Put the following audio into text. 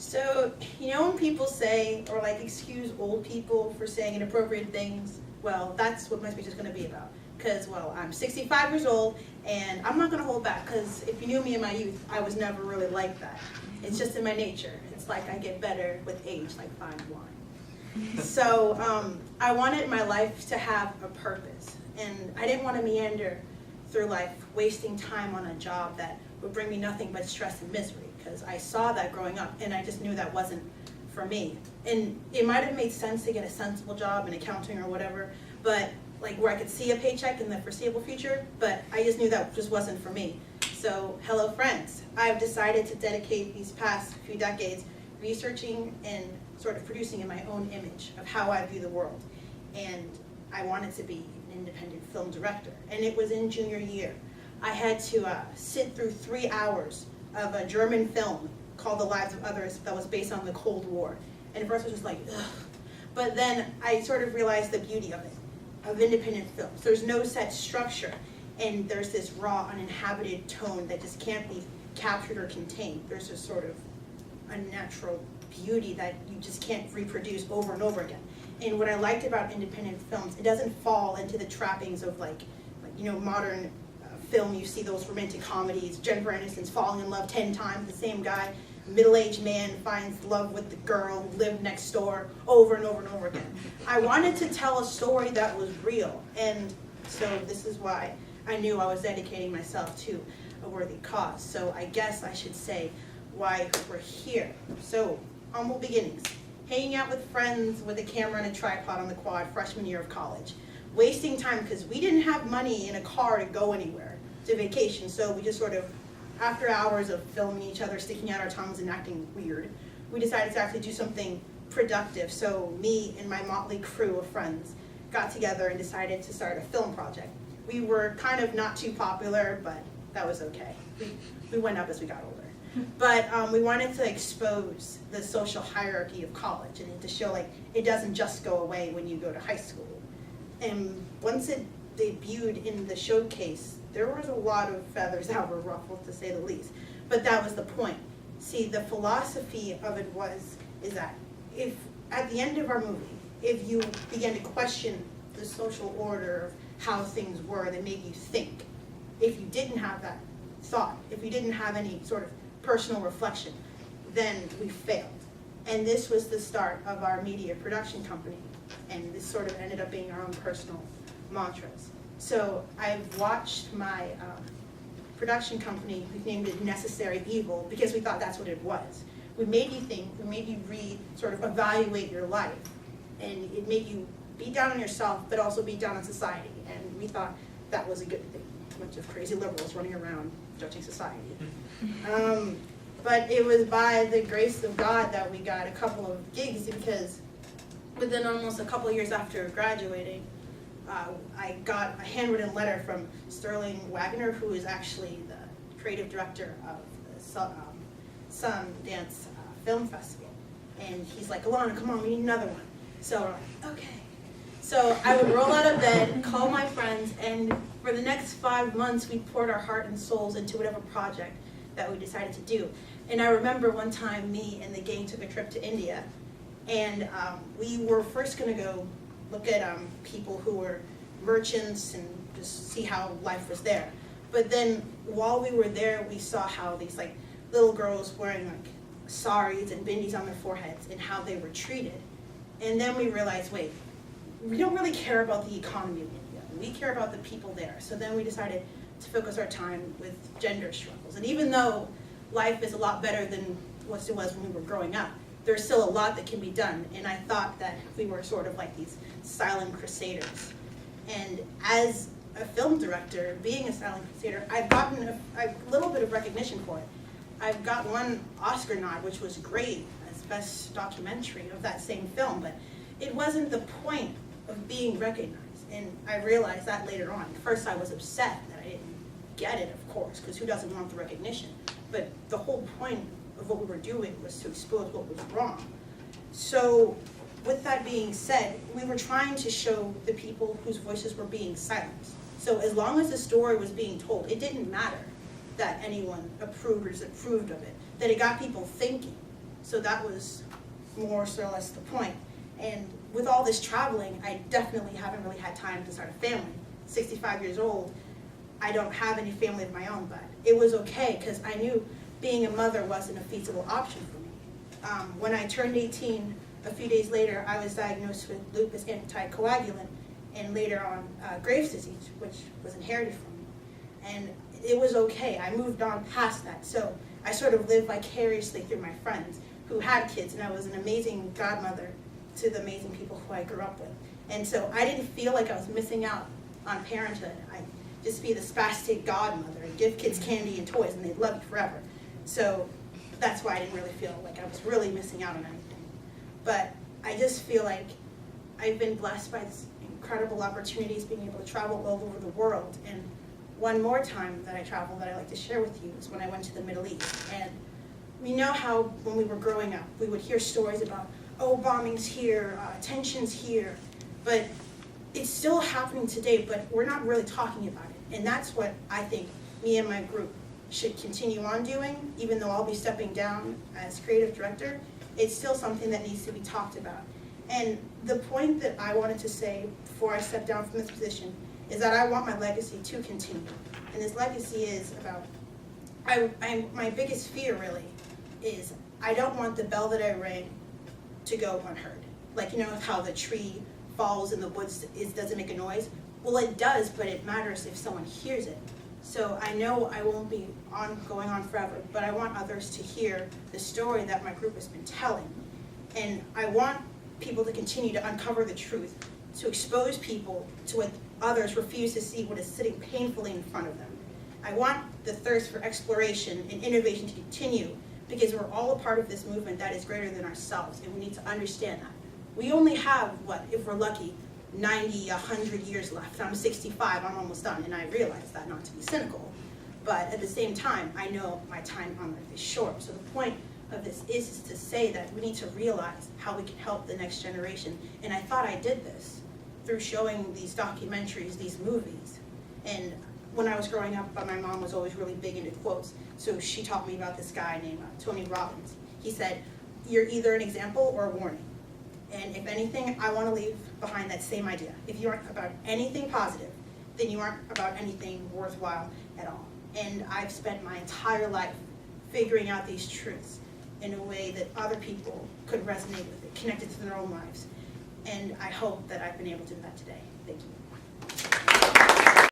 So, when people say, or like excuse old people for saying inappropriate things, well, that's what my speech is going to be about. Because, well, I'm 65 years old, and I'm not going to hold back, because if you knew me in my youth, I was never really like that. It's just in my nature. It's like I get better with age, like fine wine. So, I wanted my life to have a purpose, and I didn't want to meander through life wasting time on a job that would bring me nothing but stress and misery, because I saw that growing up, and I just knew that wasn't for me. And it might have made sense to get a sensible job in accounting or whatever, but like where I could see a paycheck in the foreseeable future, but I just knew that just wasn't for me. So, hello friends, I've decided to dedicate these past few decades researching and sort of producing in my own image of how I view the world. And I wanted to be an independent film director, and it was in junior year. I had to sit through 3 hours of a German film called The Lives of Others that was based on the Cold War. And at first I was just like, ugh. But then I sort of realized the beauty of it, of independent films. There's no set structure, and there's this raw, uninhabited tone that just can't be captured or contained. There's this sort of unnatural beauty that you just can't reproduce over and over again. And what I liked about independent films, it doesn't fall into the trappings of modern film. You see those romantic comedies, Jennifer Aniston's falling in love 10 times, the same guy, middle-aged man finds love with the girl who lived next door over and over and over again. I wanted to tell a story that was real, and so this is why I knew I was dedicating myself to a worthy cause. So I guess I should say why we're here. So, humble beginnings. Hanging out with friends with a camera and a tripod on the quad freshman year of college. Wasting time because we didn't have money in a car to go anywhere, to vacation, so we just sort of, after hours of filming each other, sticking out our tongues and acting weird, we decided to actually do something productive. So me and my motley crew of friends got together and decided to start a film project. We were kind of not too popular, but that was okay. We went up as we got older. But we wanted to expose the social hierarchy of college and to show it doesn't just go away when you go to high school. And once it debuted in the showcase, there was a lot of feathers that were ruffled, to say the least. But that was the point. See, the philosophy of it is that if, at the end of our movie, if you begin to question the social order of how things were that made you think, if you didn't have that thought, if you didn't have any sort of personal reflection, then we failed. And this was the start of our media production company, and this sort of ended up being our own personal mantras. So I've watched my production company, we named it Necessary Evil, because we thought that's what it was. We made you think, we made you read, sort of evaluate your life, and it made you beat down on yourself, but also beat down on society, and we thought that was a good thing. A bunch of crazy liberals running around judging society. But it was by the grace of God that we got a couple of gigs, because within almost a couple of years after graduating, I got a handwritten letter from Sterling Wagner, who is actually the creative director of the Sundance Film Festival. And he's like, Alana, come on, we need another one. So I'm like, okay. So I would roll out of bed, call my friends, and for the next 5 months, we poured our heart and souls into whatever project that we decided to do. And I remember one time me and the gang took a trip to India, and we were first going to go look at people who were merchants and just see how life was there. But then while we were there, we saw how these little girls wearing saris and bindis on their foreheads and how they were treated. And then we realized, wait, we don't really care about the economy of India. We care about the people there. So then we decided to focus our time with gender struggles. And even though life is a lot better than what it was when we were growing up, there's still a lot that can be done, and I thought that we were sort of like these silent crusaders. And as a film director, being a silent crusader, I've gotten a little bit of recognition for it. I've got one Oscar nod, which was great, as best documentary of that same film, but it wasn't the point of being recognized, and I realized that later on. At first I was upset that I didn't get it, of course, because who doesn't want the recognition? But the whole point of what we were doing was to expose what was wrong. So with that being said, we were trying to show the people whose voices were being silenced. So as long as the story was being told, it didn't matter that anyone approved or disapproved of it, that it got people thinking. So that was more or less the point. And with all this traveling, I definitely haven't really had time to start a family. 65 years old, I don't have any family of my own, but it was okay because I knew being a mother wasn't a feasible option for me. When I turned 18, a few days later, I was diagnosed with lupus anticoagulant and later on Graves' disease, which was inherited from me. And it was okay. I moved on past that. So I sort of lived vicariously through my friends who had kids, and I was an amazing godmother to the amazing people who I grew up with. And so I didn't feel like I was missing out on parenthood. I'd just be the spastic godmother and give kids candy and toys and they'd love you forever. So that's why I didn't really feel like I was really missing out on anything. But I just feel like I've been blessed by this incredible opportunities being able to travel all over the world. And one more time that I traveled that I'd like to share with you is when I went to the Middle East. And we know how when we were growing up, we would hear stories about, oh, bombings here, tensions here, but it's still happening today, but we're not really talking about it. And that's what I think me and my group should continue on doing, even though I'll be stepping down as creative director. It's still something that needs to be talked about. And the point that I wanted to say before I step down from this position is that I want my legacy to continue. And this legacy is about, my biggest fear really is I don't want the bell that I rang to go unheard. Like, you know how the tree falls in the woods, it doesn't make a noise? Well, it does, but it matters if someone hears it. So I know I won't be going on forever, but I want others to hear the story that my group has been telling. And I want people to continue to uncover the truth, to expose people to what others refuse to see, what is sitting painfully in front of them. I want the thirst for exploration and innovation to continue because we're all a part of this movement that is greater than ourselves, and we need to understand that. We only have, what, if we're lucky, 90, 100 years left. I'm 65, I'm almost done, and I realize that, not to be cynical, but at the same time, I know my time on earth is short. So the point of this is to say that we need to realize how we can help the next generation, and I thought I did this through showing these documentaries, these movies. And when I was growing up, my mom was always really big into quotes, so she taught me about this guy named Tony Robbins. He said, you're either an example or a warning. And if anything, I want to leave behind that same idea. If you aren't about anything positive, then you aren't about anything worthwhile at all. And I've spent my entire life figuring out these truths in a way that other people could resonate with it, connect it to their own lives. And I hope that I've been able to do that today. Thank you.